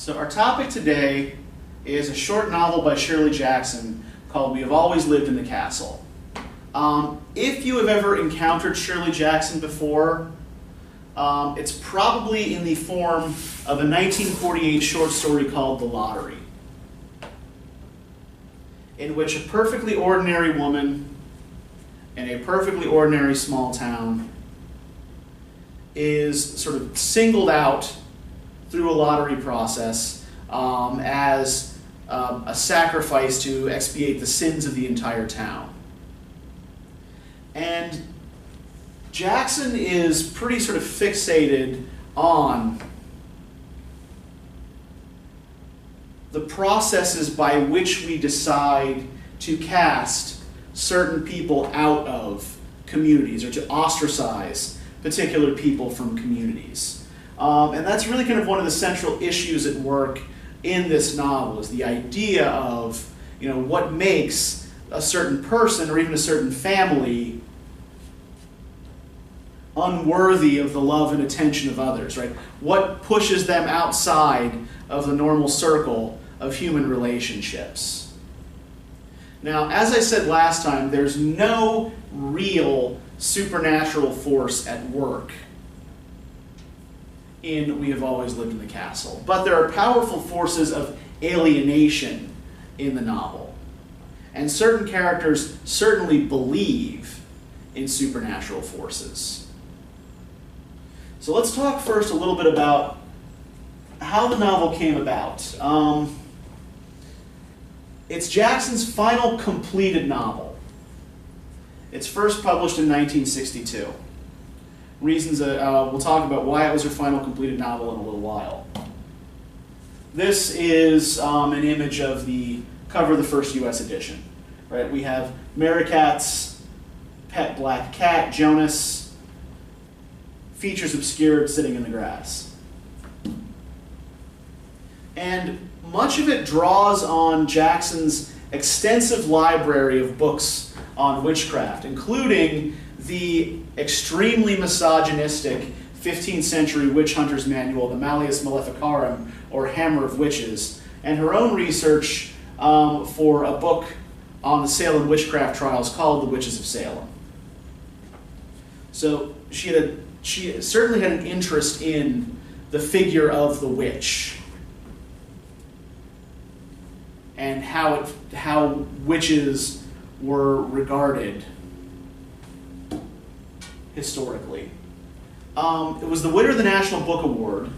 So our topic today is a short novel by Shirley Jackson called We Have Always Lived in the Castle. If you have ever encountered Shirley Jackson before, it's probably in the form of a 1948 short story called The Lottery, in which a perfectly ordinary woman in a perfectly ordinary small town is sort of singled out through a lottery process as a sacrifice to expiate the sins of the entire town. And Jackson is pretty sort of fixated on the processes by which we decide to cast certain people out of communities or to ostracize particular people from communities. And that's really kind of one of the central issues at work in this novel, is the idea of, what makes a certain person or even a certain family unworthy of the love and attention of others, right? What pushes them outside of the normal circle of human relationships? Now, as I said last time, there's no real supernatural force at work in We Have Always Lived in the Castle, but there are powerful forces of alienation in the novel. And certain characters certainly believe in supernatural forces. So let's talk first a little bit about how the novel came about. It's Jackson's final completed novel. It's first published in 1962. Reasons, we'll talk about why it was her final completed novel in a little while. This is an image of the cover of the first U.S. edition. Right? We have Merricat's pet black cat, Jonas, features obscured, sitting in the grass. And much of it draws on Jackson's extensive library of books on witchcraft, including the extremely misogynistic 15th century witch hunter's manual, the Malleus Maleficarum, or Hammer of Witches, and her own research for a book on the Salem witchcraft trials called The Witches of Salem. So she certainly had an interest in the figure of the witch and how witches were regarded historically. It was the winner of the National Book Award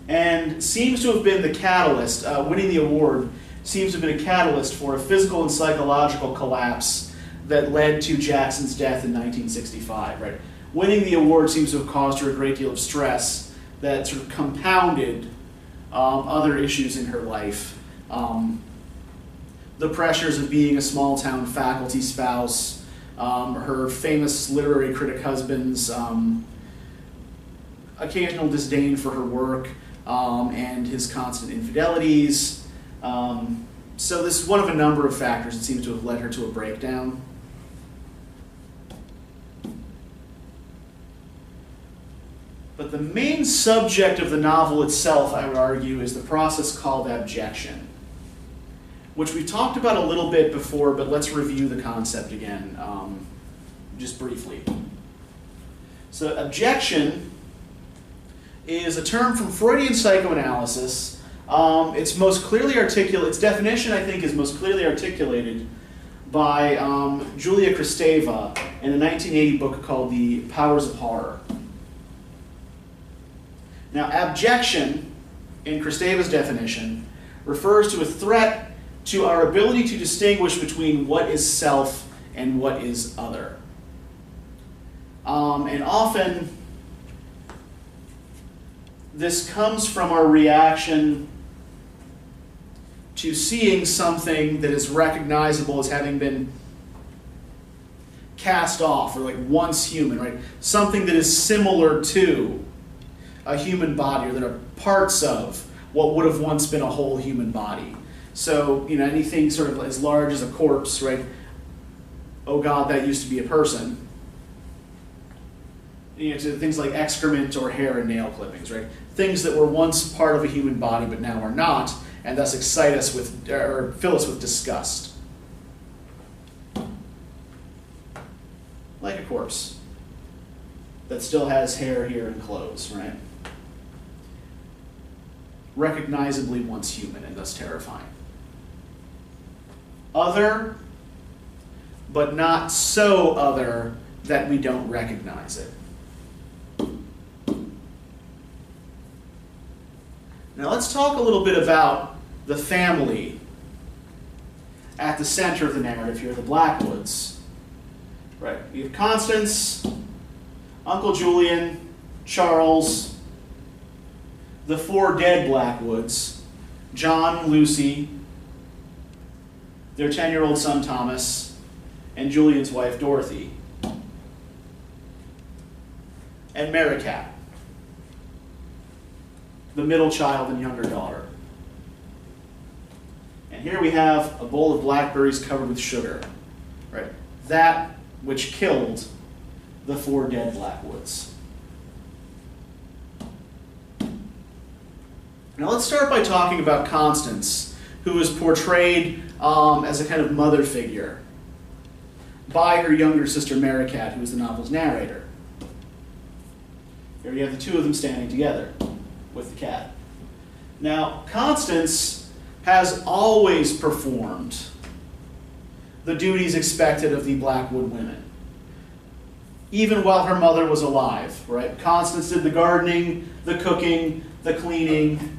and seems to have been the catalyst, winning the award seems to have been a catalyst for a physical and psychological collapse that led to Jackson's death in 1965. Right? Winning the award seems to have caused her a great deal of stress that sort of compounded other issues in her life. The pressures of being a small-town faculty spouse, her famous literary critic husband's occasional disdain for her work, and his constant infidelities. So this is one of a number of factors that seems to have led her to a breakdown. But the main subject of the novel itself, I would argue, is the process called abjection, which we've talked about a little bit before, but let's review the concept again, just briefly. So abjection is a term from Freudian psychoanalysis. Its definition, I think, is most clearly articulated by Julia Kristeva in a 1980 book called The Powers of Horror. Now, abjection, in Kristeva's definition, refers to a threat to our ability to distinguish between what is self and what is other. And often, this comes from our reaction to seeing something that is recognizable as having been cast off, or like once human, right? Something that is similar to a human body, or that are parts of what would have once been a whole human body. So, anything sort of as large as a corpse, right? Oh God, that used to be a person. to things like excrement or hair and nail clippings, right? Things that were once part of a human body but now are not, and thus excite us with, or fill us with disgust. Like a corpse that still has hair here and clothes, right? Recognizably once human and thus terrifying. Other, but not so other that we don't recognize it. Now let's talk a little bit about the family at the center of the narrative here, the Blackwoods. Right, we have Constance, Uncle Julian, Charles, the 4 dead Blackwoods, John, Lucy, their 10-year-old son Thomas, and Julian's wife Dorothy, and Maricat, the middle child and younger daughter. And here we have a bowl of blackberries covered with sugar, right? That which killed the 4 dead Blackwoods. Now let's start by talking about Constance, who is portrayed as a kind of mother figure by her younger sister Maricat, who is the novel's narrator. Here you have the 2 of them standing together with the cat. Now, Constance has always performed the duties expected of the Blackwood women, even while her mother was alive, right? Constance did the gardening, the cooking, the cleaning,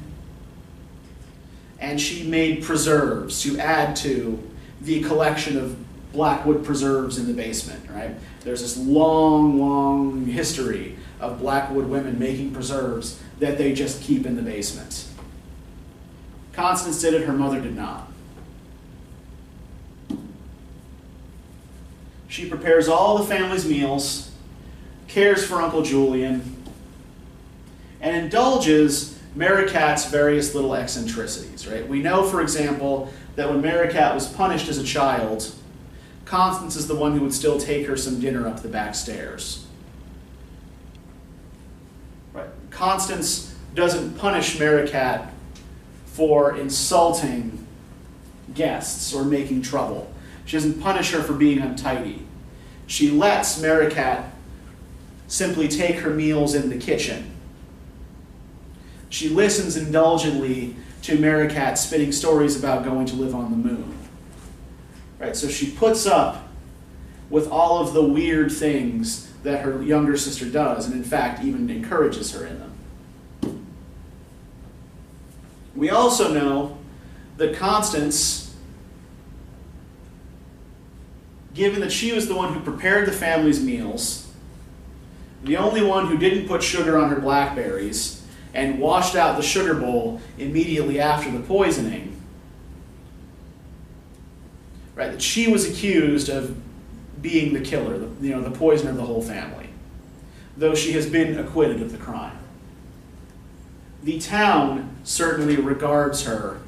and she made preserves to add to the collection of Blackwood preserves in the basement, right? There's this long, long history of Blackwood women making preserves that they just keep in the basement. Constance did it, her mother did not. She prepares all the family's meals, cares for Uncle Julian, and indulges Maricat's various little eccentricities, right? We know, for example, that when Maricat was punished as a child, Constance is the one who would still take her some dinner up the back stairs. Right? Constance doesn't punish Maricat for insulting guests or making trouble. She doesn't punish her for being untidy. She lets Maricat simply take her meals in the kitchen. She listens indulgently to Maricat spinning stories about going to live on the moon. Right? So she puts up with all of the weird things that her younger sister does, and in fact even encourages her in them. We also know that Constance, given that she was the one who prepared the family's meals, the only one who didn't put sugar on her blackberries, and washed out the sugar bowl immediately after the poisoning, right? That she was accused of being the killer, the poisoner of the whole family, though she has been acquitted of the crime. The town certainly regards her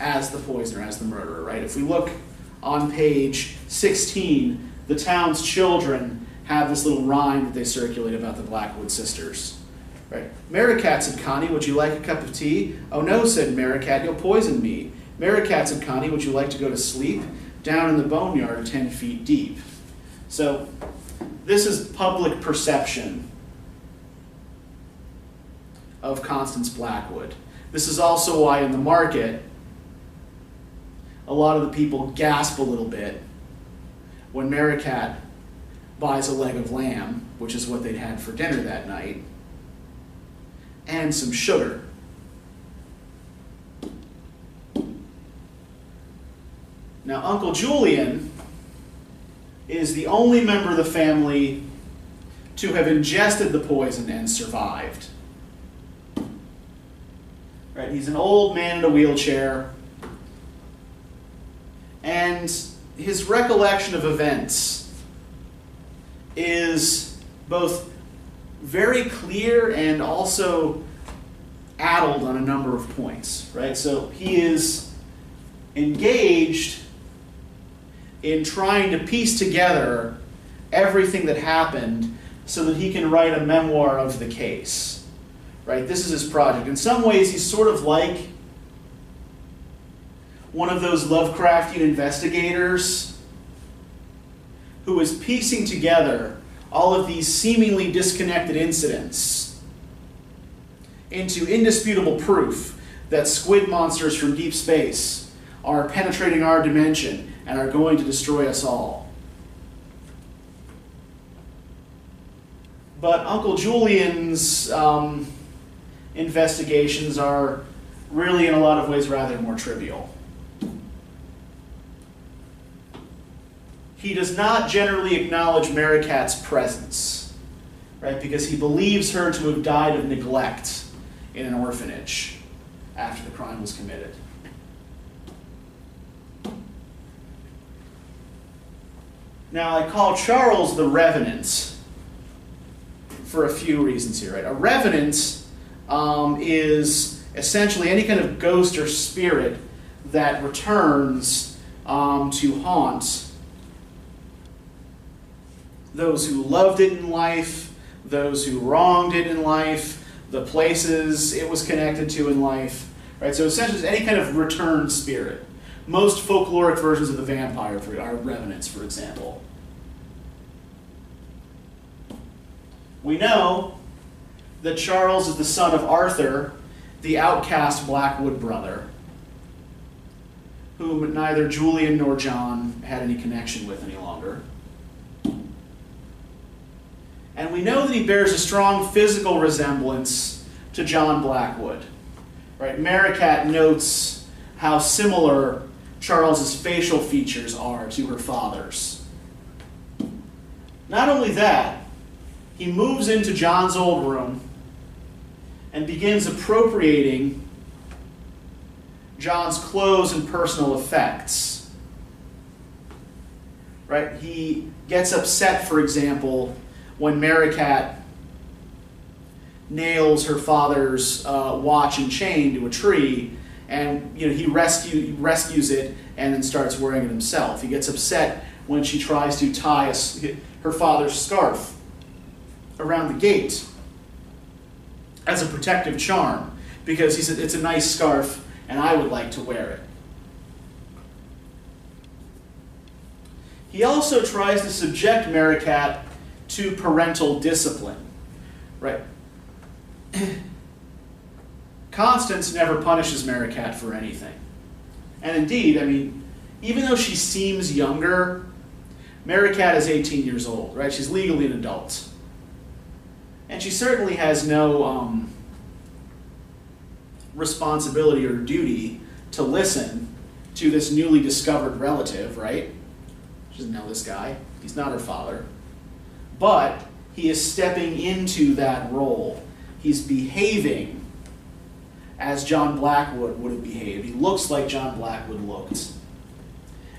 as the poisoner, as the murderer, right? If we look on page 16, the town's children have this little rhyme that they circulate about the Blackwood sisters. Right? Maricat, said Connie, would you like a cup of tea? Oh no, said Maricat, you'll poison me. Maricat, said Connie, would you like to go to sleep? Down in the boneyard 10 feet deep. So this is public perception of Constance Blackwood. This is also why in the market a lot of the people gasp a little bit when Maricat buys a leg of lamb, which is what they'd had for dinner that night, and some sugar. Now, Uncle Julian is the only member of the family to have ingested the poison and survived. Right? He's an old man in a wheelchair, and his recollection of events is both very clear and also addled on a number of points, right? So he is engaged in trying to piece together everything that happened so that he can write a memoir of the case. Right? This is his project. In some ways, he's sort of like one of those Lovecraftian investigators who is piecing together all of these seemingly disconnected incidents into indisputable proof that squid monsters from deep space are penetrating our dimension and are going to destroy us all. But Uncle Julian's investigations are really, in a lot of ways, rather more trivial. He does not generally acknowledge Merricat's presence, right? Because he believes her to have died of neglect in an orphanage after the crime was committed. Now, I call Charles the Revenant for a few reasons here, right? A revenant is essentially any kind of ghost or spirit that returns to haunt those who loved it in life, those who wronged it in life, the places it was connected to in life, right? So essentially, it's any kind of returned spirit. Most folkloric versions of the vampire are revenants, for example. We know that Charles is the son of Arthur, the outcast Blackwood brother, whom neither Julian nor John had any connection with any longer. And we know that he bears a strong physical resemblance to John Blackwood. Right? Merricat notes how similar Charles's facial features are to her father's. Not only that, he moves into John's old room and begins appropriating John's clothes and personal effects. Right? He gets upset, for example, when Merricat nails her father's watch and chain to a tree, and he rescues it and then starts wearing it himself. He gets upset when she tries to tie her father's scarf around the gate as a protective charm, because he said, it's a nice scarf and I would like to wear it. He also tries to subject Merricat to parental discipline, right? Constance never punishes Merricat for anything. And indeed, even though she seems younger, Merricat is 18 years old, right? She's legally an adult. And she certainly has no responsibility or duty to listen to this newly discovered relative, right? She doesn't know this guy. He's not her father. But he is stepping into that role. He's behaving as John Blackwood would have behaved. He looks like John Blackwood looked.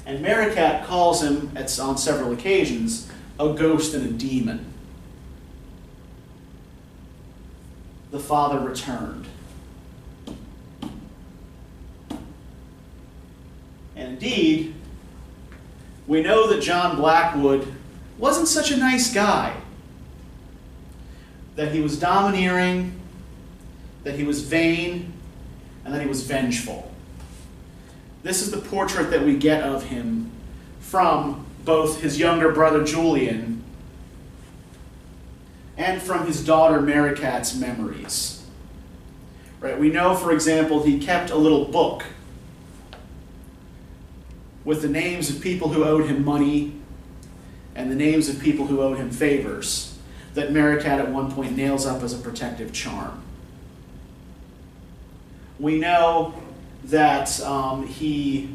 And Merricat calls him, on several occasions, a ghost and a demon. The father returned. And indeed, we know that John Blackwood wasn't such a nice guy. That he was domineering, that he was vain, and that he was vengeful. This is the portrait that we get of him from both his younger brother Julian and from his daughter Merricat's memories. Right? We know, for example, he kept a little book with the names of people who owed him money and the names of people who owed him favors that Merricat at one point nails up as a protective charm. We know that he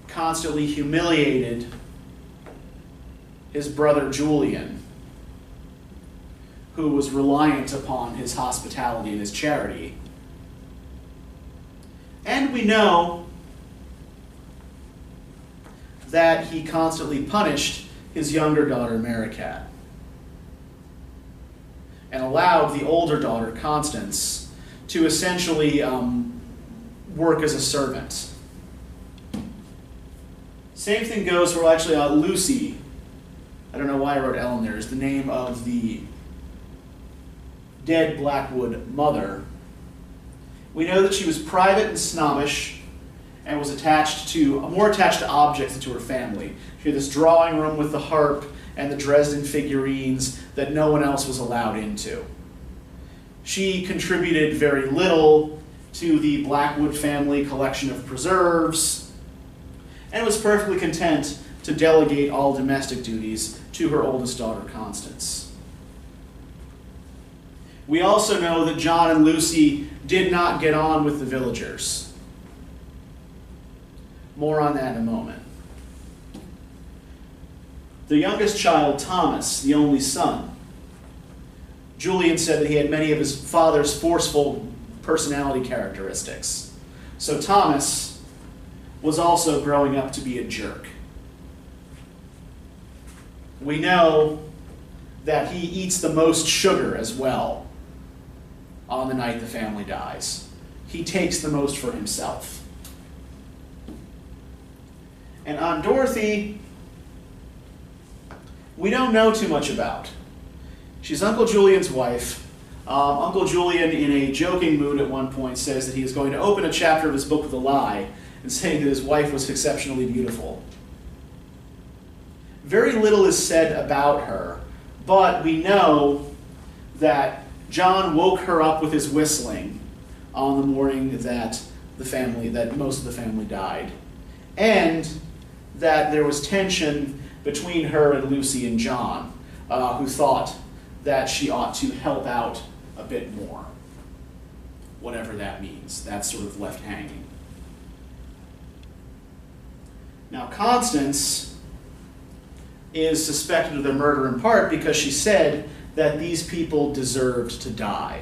constantly humiliated his brother Julian, who was reliant upon his hospitality and his charity. And we know that he constantly punished his younger daughter, Merricat, and allowed the older daughter, Constance, to essentially work as a servant. Same thing goes for Lucy, I don't know why I wrote Ellen there, is the name of the dead Blackwood mother. We know that she was private and snobbish and was more attached to objects than to her family. She had this drawing room with the harp and the Dresden figurines that no one else was allowed into. She contributed very little to the Blackwood family collection of preserves and was perfectly content to delegate all domestic duties to her oldest daughter, Constance. We also know that John and Lucy did not get on with the villagers. More on that in a moment. The youngest child, Thomas, the only son, Julian said that he had many of his father's forceful personality characteristics. So Thomas was also growing up to be a jerk. We know that he eats the most sugar as well on the night the family dies. He takes the most for himself. And Aunt Dorothy, we don't know too much about. She's Uncle Julian's wife. Uncle Julian, in a joking mood at one point, says that he is going to open a chapter of his book with a lie and saying that his wife was exceptionally beautiful. Very little is said about her, but we know that John woke her up with his whistling on the morning that most of the family died, and that there was tension between her and Lucy and John, who thought that she ought to help out a bit more, whatever that means. That's sort of left hanging. Now, Constance is suspected of the murder in part because she said that these people deserved to die.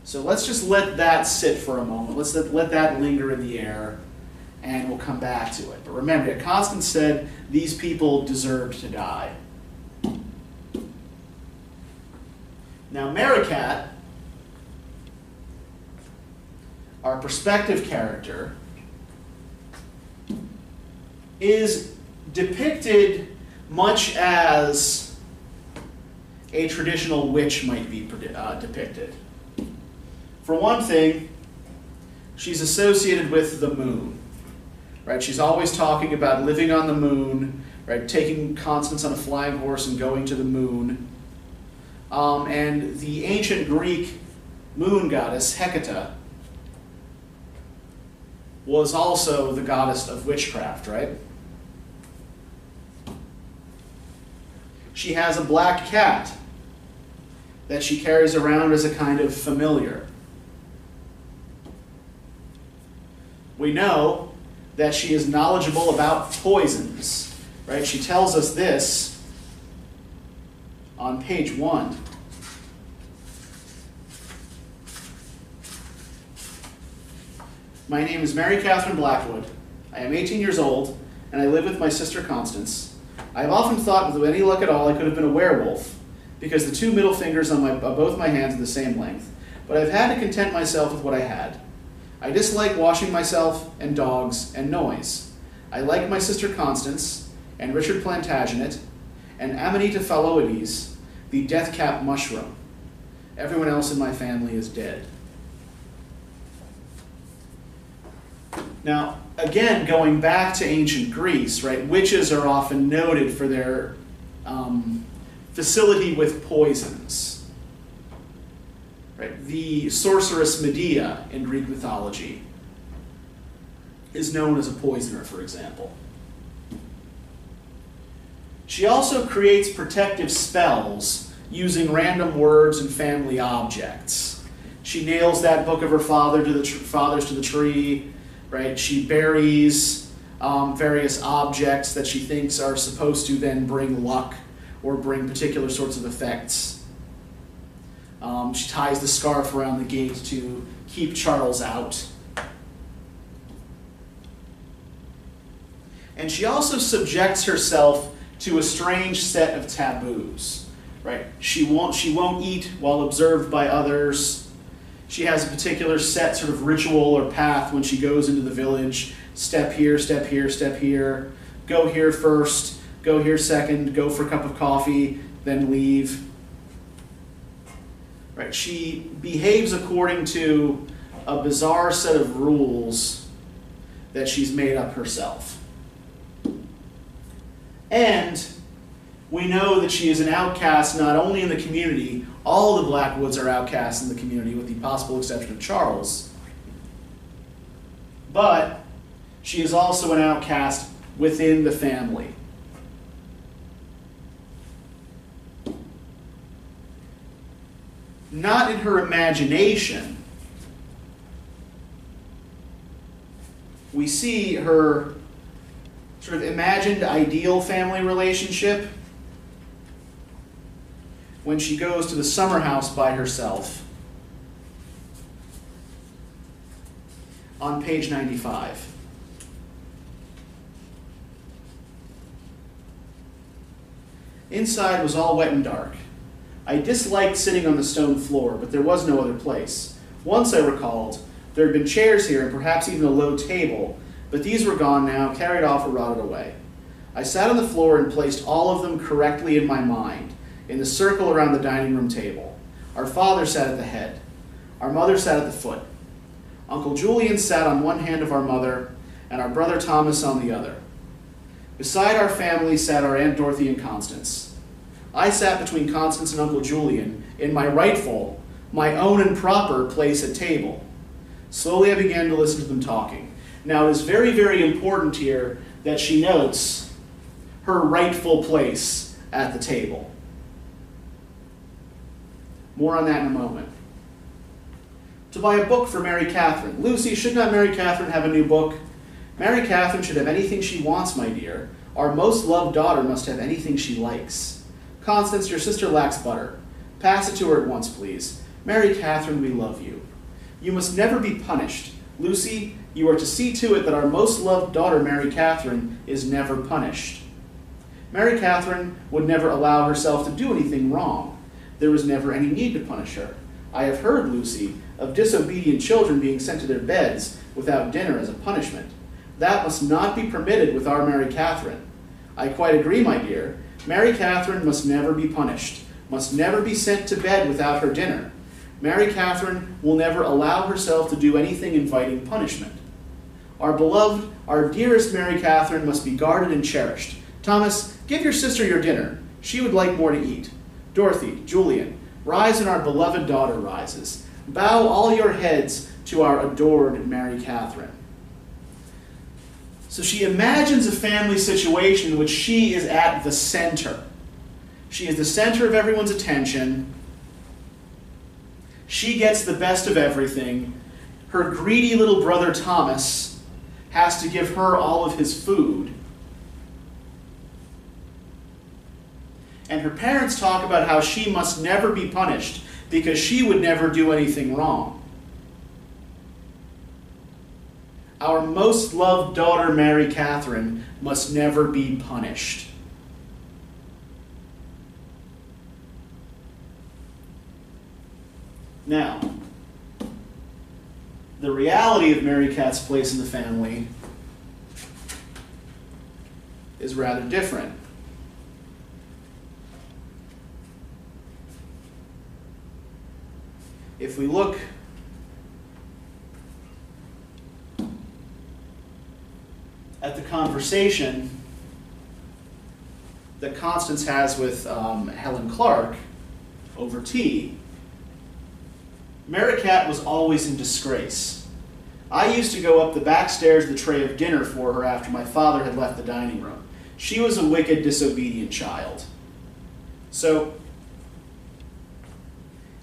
So let's just let that sit for a moment. Let's let that linger in the air, and we'll come back to it. But remember, Constance said these people deserved to die. Now, Merricat, our perspective character, is depicted much as a traditional witch might be depicted. For one thing, she's associated with the moon, right? She's always talking about living on the moon, right? Taking Constance on a flying horse and going to the moon. And the ancient Greek moon goddess, Hecate, was also the goddess of witchcraft, right? She has a black cat that she carries around as a kind of familiar. We know that she is knowledgeable about poisons, right? She tells us this on page 1. My name is Mary Catherine Blackwood. I am 18 years old, and I live with my sister Constance. I have often thought with any luck at all I could have been a werewolf, because the two middle fingers on both my hands are the same length, but I've had to content myself with what I had. I dislike washing myself, and dogs, and noise. I like my sister Constance, and Richard Plantagenet, and Amanita phalloides, the death-cap mushroom. Everyone else in my family is dead. Now, again, going back to ancient Greece, right, witches are often noted for their facility with poisons. Right? The sorceress Medea in Greek mythology is known as a poisoner, for example. She also creates protective spells using random words and family objects. She nails that book of her fathers to the tree. Right? She buries various objects that she thinks are supposed to then bring luck or bring particular sorts of effects. She ties the scarf around the gate to keep Charles out. And she also subjects herself to a strange set of taboos. Right? She won't eat while observed by others. She has a particular set sort of ritual or path when she goes into the village. Step here, step here, step here. go here first, go here second, go for a cup of coffee, then leave. Right? She behaves according to a bizarre set of rules that she's made up herself. And we know that she is an outcast not only in the community, all the Blackwoods are outcasts in the community with the possible exception of Charles, but she is also an outcast within the family. Not in her imagination. We see her sort of imagined ideal family relationship when she goes to the summer house by herself on page 95. Inside was all wet and dark. I disliked sitting on the stone floor, but there was no other place. Once, I recalled, there had been chairs here and perhaps even a low table, but these were gone now, carried off or rotted away. I sat on the floor and placed all of them correctly in my mind, in the circle around the dining room table. Our father sat at the head. Our mother sat at the foot. Uncle Julian sat on one hand of our mother, and our brother Thomas on the other. Beside our family sat our Aunt Dorothy and Constance. I sat between Constance and Uncle Julian in my rightful, my own and proper place at table. Slowly I began to listen to them talking. Now it is very, very important here that she notes her rightful place at the table. More on that in a moment. To buy a book for Mary Catherine. Lucy, should not Mary Catherine have a new book? Mary Catherine should have anything she wants, my dear. Our most loved daughter must have anything she likes. Constance, your sister lacks butter. Pass it to her at once, please. Mary Catherine, we love you. You must never be punished. Lucy, you are to see to it that our most loved daughter, Mary Catherine, is never punished. Mary Catherine would never allow herself to do anything wrong. There was never any need to punish her. I have heard, Lucy, of disobedient children being sent to their beds without dinner as a punishment. That must not be permitted with our Mary Catherine. I quite agree, my dear. Mary Catherine must never be punished, must never be sent to bed without her dinner. Mary Catherine will never allow herself to do anything inviting punishment. Our beloved, our dearest Mary Catherine must be guarded and cherished. Thomas, give your sister your dinner. She would like more to eat. Dorothy, Julian, rise when our beloved daughter rises. Bow all your heads to our adored Mary Catherine. So she imagines a family situation in which she is at the center. She is the center of everyone's attention. She gets the best of everything. Her greedy little brother Thomas has to give her all of his food. And her parents talk about how she must never be punished because she would never do anything wrong. Our most loved daughter, Mary Catherine, must never be punished. Now, the reality of Mary Cat's place in the family is rather different. If we look at the conversation that Constance has with Helen Clark over tea, Mary Cat was always in disgrace. I used to go up the back stairs with a tray of dinner for her after my father had left the dining room. She was a wicked, disobedient child. So,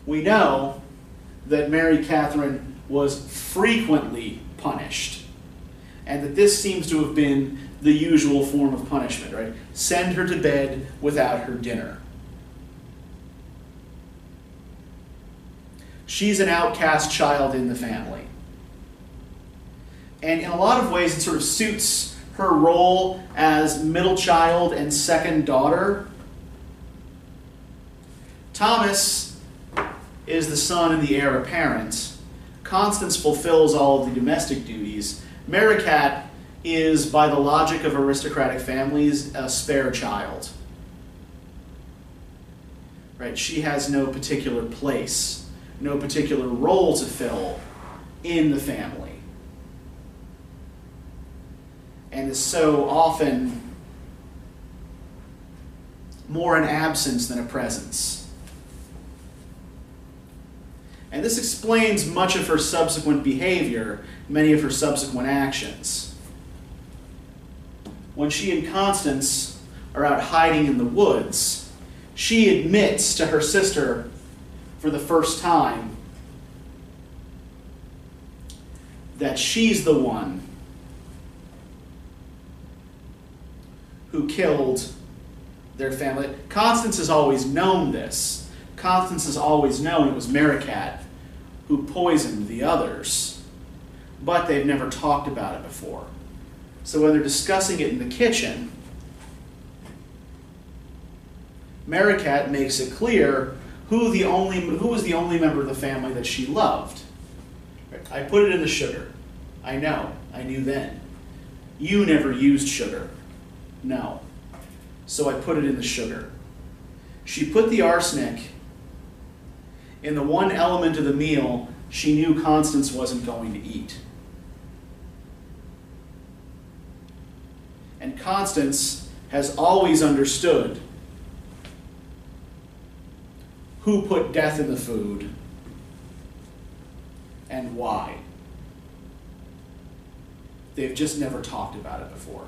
we know that Mary Catherine was frequently punished, and that this seems to have been the usual form of punishment, right? Send her to bed without her dinner. She's an outcast child in the family. And in a lot of ways, it sort of suits her role as middle child and second daughter. Thomas is the son and the heir apparent. Constance fulfills all of the domestic duties. Mary Cat is, by the logic of aristocratic families, a spare child. Right? She has no particular place, no particular role to fill in the family. And is so often more an absence than a presence. And this explains much of her subsequent behavior, many of her subsequent actions. When she and Constance are out hiding in the woods, she admits to her sister for the first time that she's the one who killed their family. Constance has always known this. Constance has always known it was Maricat who poisoned the others, but they've never talked about it before. So when they're discussing it in the kitchen, Maricat makes it clear who was the only member of the family that she loved. I put it in the sugar. I know. I knew then. You never used sugar. No. So I put it in the sugar. She put the arsenic in the one element of the meal she knew Constance wasn't going to eat. And Constance has always understood who put death in the food and why. They've just never talked about it before.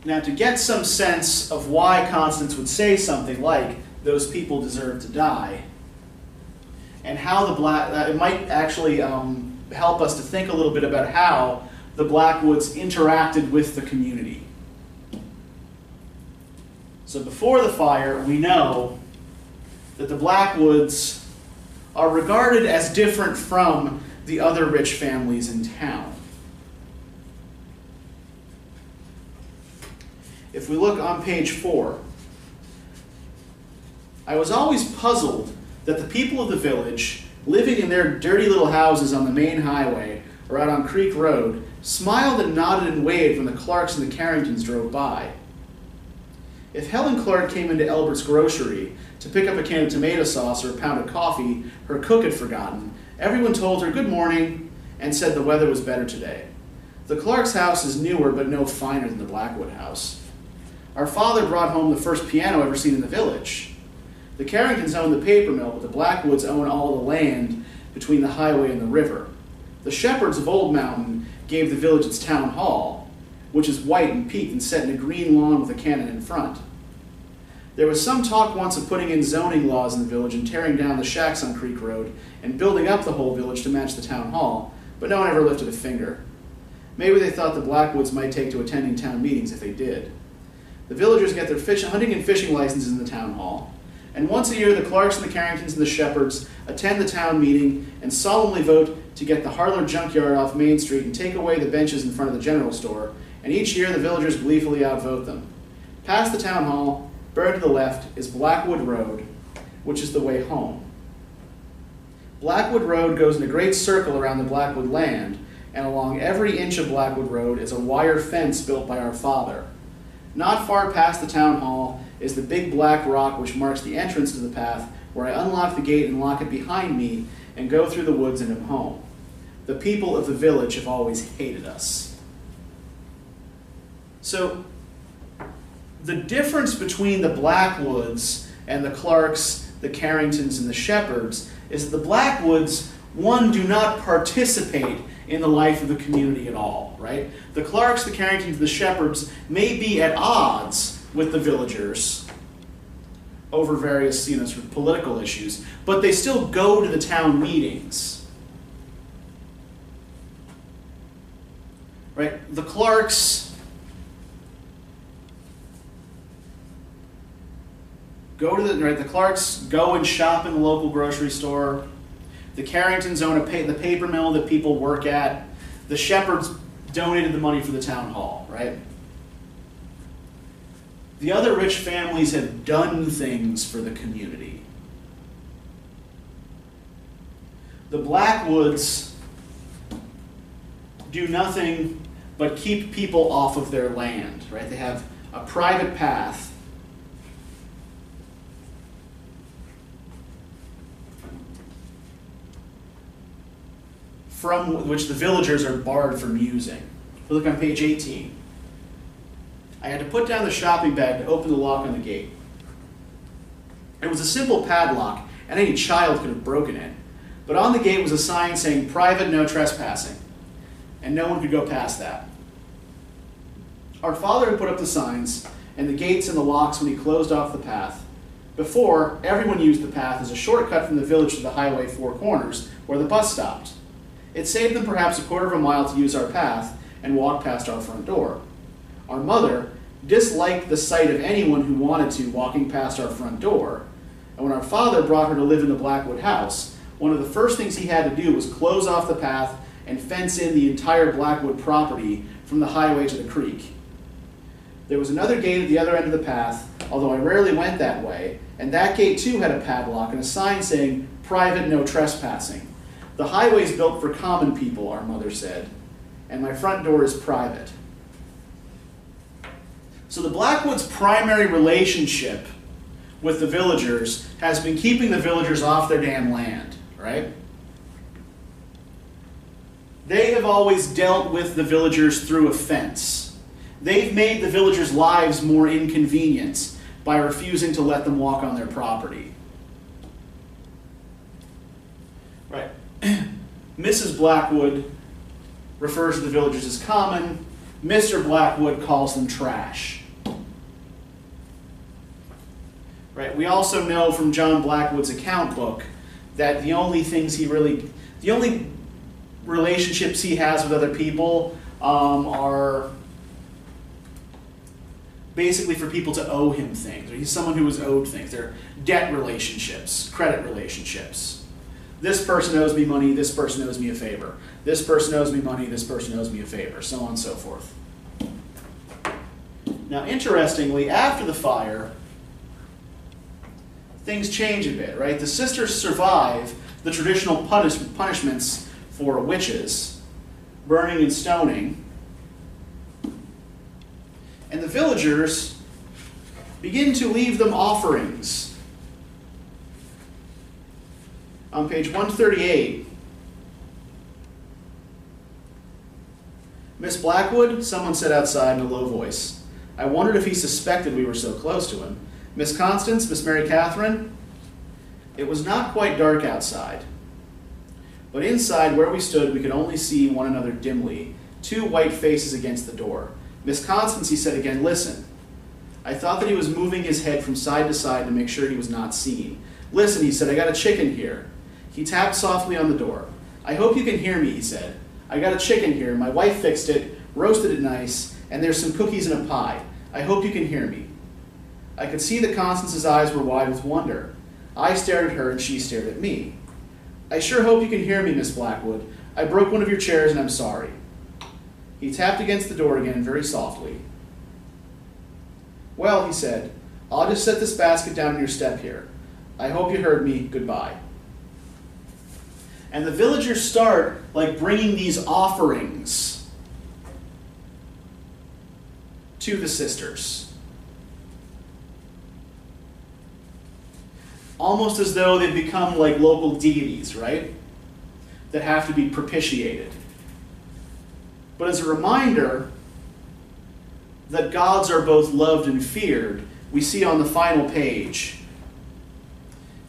Now, to get some sense of why Constance would say something like, "Those people deserve to die," and how it might actually help us to think a little bit about how the Blackwoods interacted with the community. So before the fire, we know that the Blackwoods are regarded as different from the other rich families in town. If we look on page 4, I was always puzzled that the people of the village, living in their dirty little houses on the main highway or out on Creek Road, smiled and nodded and waved when the Clarks and the Carringtons drove by. If Helen Clark came into Elbert's grocery to pick up a can of tomato sauce or a pound of coffee her cook had forgotten, everyone told her good morning and said the weather was better today. The Clarks' house is newer but no finer than the Blackwood house. Our father brought home the first piano ever seen in the village. The Carringtons own the paper mill, but the Blackwoods own all the land between the highway and the river. The Shepherds of Old Mountain gave the village its town hall, which is white and peaked and set in a green lawn with a cannon in front. There was some talk once of putting in zoning laws in the village and tearing down the shacks on Creek Road and building up the whole village to match the town hall, but no one ever lifted a finger. Maybe they thought the Blackwoods might take to attending town meetings if they did. The villagers get their hunting and fishing licenses in the town hall, and once a year the Clarks and the Carringtons and the Shepherds attend the town meeting and solemnly vote to get the Harler junkyard off Main Street and take away the benches in front of the general store, and each year the villagers gleefully outvote them. Past the town hall, burned to the left, is Blackwood Road, which is the way home. Blackwood Road goes in a great circle around the Blackwood land, and along every inch of Blackwood Road is a wire fence built by our father. Not far past the town hall is the big black rock which marks the entrance to the path, where I unlock the gate and lock it behind me and go through the woods and am home. The people of the village have always hated us. So, the difference between the Blackwoods and the Clarks, the Carringtons, and the Shepherds is that the Blackwoods, one, do not participate in the life of the community at all, right? The Clarks, the Carringtons, the Shepherds may be at odds with the villagers over various, sort of political issues, but they still go to the town meetings, right? The Clarks the Clarks go and shop in the local grocery store. The Carringtons own the paper mill that people work at. The Shepherds donated the money for the town hall, right? The other rich families have done things for the community. The Blackwoods do nothing but keep people off of their land, right? They have a private path from which the villagers are barred from using. We look on page 18. I had to put down the shopping bag to open the lock on the gate. It was a simple padlock, and any child could have broken it. But on the gate was a sign saying, "Private, no trespassing." And no one could go past that. Our father had put up the signs, and the gates and the locks when he closed off the path. Before, everyone used the path as a shortcut from the village to the highway Four Corners, where the bus stopped. It saved them perhaps a quarter of a mile to use our path and walk past our front door. Our mother disliked the sight of anyone who wanted to walking past our front door, and when our father brought her to live in the Blackwood house, one of the first things he had to do was close off the path and fence in the entire Blackwood property from the highway to the creek. There was another gate at the other end of the path, although I rarely went that way, and that gate too had a padlock and a sign saying, "Private, no trespassing." The highway's built for common people, our mother said, and my front door is private. So the Blackwoods' primary relationship with the villagers has been keeping the villagers off their damn land, right? They have always dealt with the villagers through a fence. They've made the villagers' lives more inconvenient by refusing to let them walk on their property. Right. Mrs. Blackwood refers to the villagers as common. Mr. Blackwood calls them trash. Right. We also know from John Blackwood's account book that the only relationships he has with other people are basically for people to owe him things. He's someone who is owed things. They're debt relationships, credit relationships. This person owes me money, this person owes me a favor. This person owes me money, this person owes me a favor, so on and so forth. Now, interestingly, after the fire, things change a bit, right? The sisters survive the traditional punishments for witches, burning and stoning, and the villagers begin to leave them offerings. On page 138, "Miss Blackwood," someone said outside in a low voice. I wondered if he suspected we were so close to him. "Miss Constance, Miss Mary Catherine?" It was not quite dark outside, but inside where we stood we could only see one another dimly, two white faces against the door. "Miss Constance," he said again, "listen." I thought that he was moving his head from side to side to make sure he was not seen. "Listen," he said, "I got a chicken here." He tapped softly on the door. "I hope you can hear me," he said. "I got a chicken here. My wife fixed it, roasted it nice, and there's some cookies and a pie. I hope you can hear me." I could see that Constance's eyes were wide with wonder. I stared at her and she stared at me. "I sure hope you can hear me, Miss Blackwood. I broke one of your chairs and I'm sorry." He tapped against the door again very softly. "Well," he said, "I'll just set this basket down on your step here. I hope you heard me. Goodbye." And the villagers start bringing these offerings to the sisters. Almost as though they've become like local deities, right? That have to be propitiated. But as a reminder that gods are both loved and feared, we see on the final page.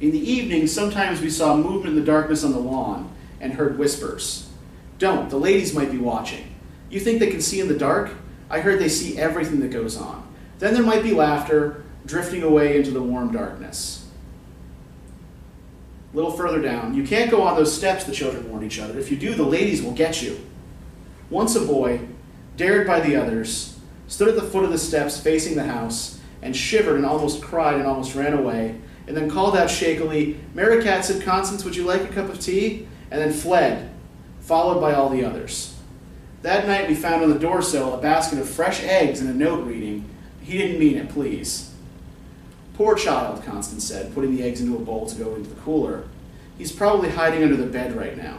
In the evening, sometimes we saw movement in the darkness on the lawn and heard whispers. "Don't, the ladies might be watching. You think they can see in the dark? I heard they see everything that goes on." Then there might be laughter, drifting away into the warm darkness. A little further down, "You can't go on those steps," the children warned each other. "If you do, the ladies will get you." Once a boy, dared by the others, stood at the foot of the steps facing the house and shivered and almost cried and almost ran away, and then called out shakily, "Mary Cat," said Constance, "would you like a cup of tea?" and then fled, followed by all the others. That night we found on the doorsill a basket of fresh eggs and a note reading, "He didn't mean it, please." "Poor child," Constance said, putting the eggs into a bowl to go into the cooler. He's probably hiding under the bed right now.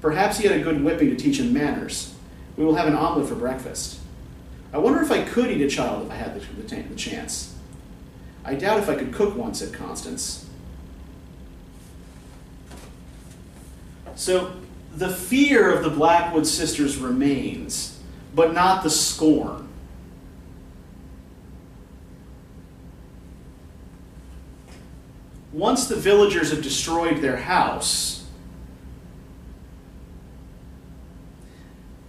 Perhaps he had a good whipping to teach him manners. We will have an omelet for breakfast. I wonder if I could eat a child if I had the chance. I doubt if I could cook one, said Constance. So the fear of the Blackwood sisters remains, but not the scorn. Once the villagers have destroyed their house,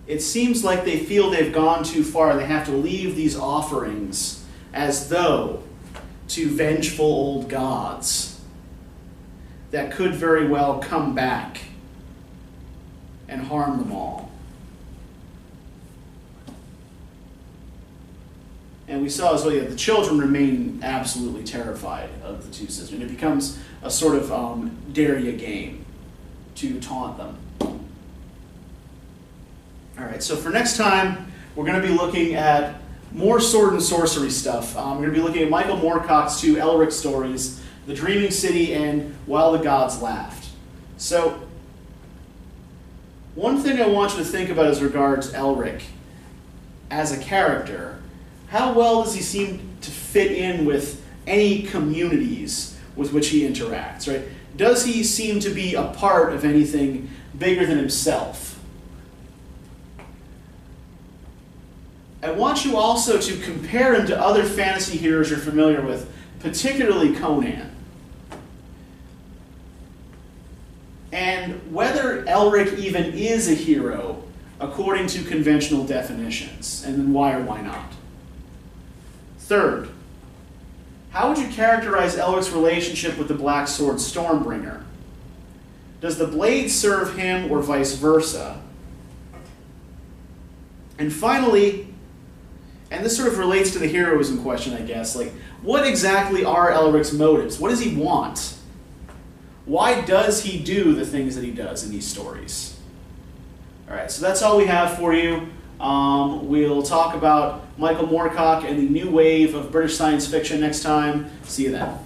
it seems like they feel they've gone too far. They have to leave these offerings as though to vengeful old gods that could very well come back and harm them all. And we saw as well, the children remain absolutely terrified of the two sisters. And it becomes a sort of dare-ya game to taunt them. All right, so for next time, we're going to be looking at more sword and sorcery stuff. We're going to be looking at Michael Moorcock's two Elric stories, The Dreaming City and While the Gods Laughed. So, one thing I want you to think about as regards Elric as a character. How well does he seem to fit in with any communities with which he interacts, right? Does he seem to be a part of anything bigger than himself? I want you also to compare him to other fantasy heroes you're familiar with, particularly Conan. And whether Elric even is a hero according to conventional definitions, and then why or why not. Third, how would you characterize Elric's relationship with the Black Sword Stormbringer? Does the blade serve him or vice versa? And finally, and this sort of relates to the heroism question, I guess, like, what exactly are Elric's motives? What does he want? Why does he do the things that he does in these stories? All right, so that's all we have for you. We'll talk about Michael Moorcock and the new wave of British science fiction next time. See you then.